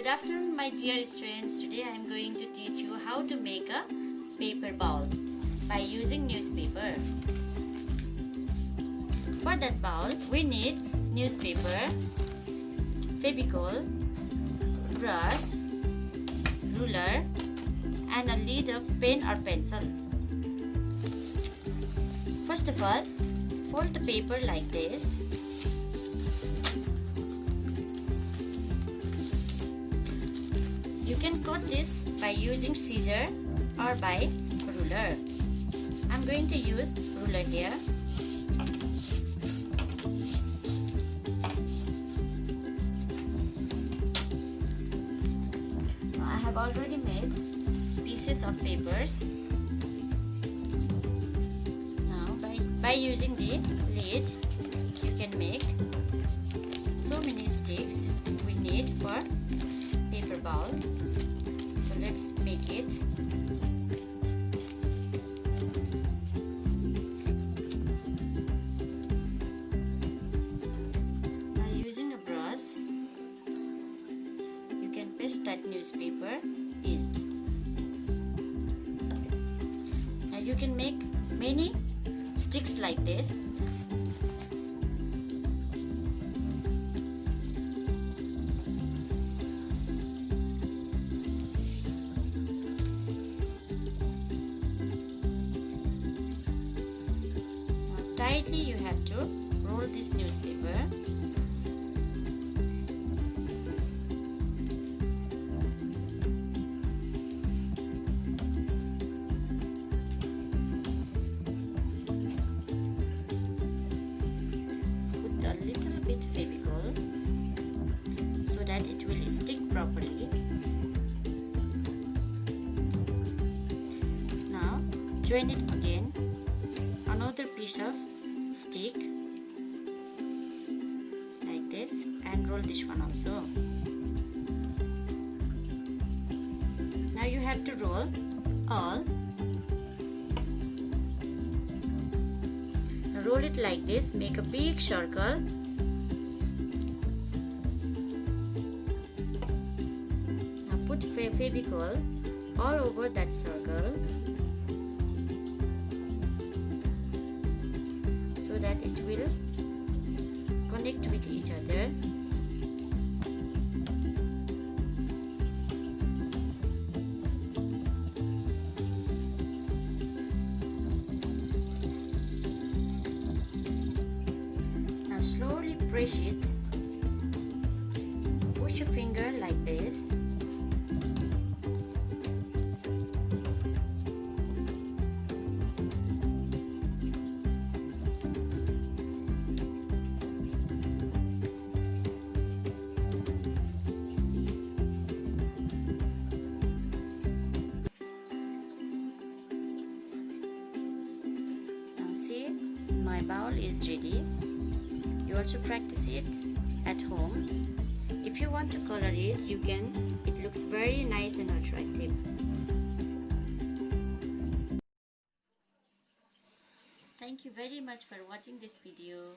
Good afternoon, my dear students. Today I am going to teach you how to make a paper bowl by using newspaper. For that bowl, we need newspaper, Fevicol, brush, ruler, and a lid of pen or pencil. First of all, fold the paper like this. You can cut this by using scissor or by ruler. I'm going to use ruler here. I have already made pieces of papers. Now by using the lid, you can make so many sticks we need for paper bowl. So let's make it. Now using a brush, you can paste that newspaper easily. Now you can make many sticks like this. Tightly you have to roll this newspaper. Put a little bit Fevicol so that it will stick properly. Now join it again. Another piece of stick like this and roll this one also. Now you have to roll all. Now roll it like this, make a big circle. Now put Fevicol all over that circle, so that it will connect with each other. Now slowly press it. Push your finger like this. My bowl is ready. You also practice it at home. If you want to color it, you can. It looks very nice and attractive. Thank you very much for watching this video.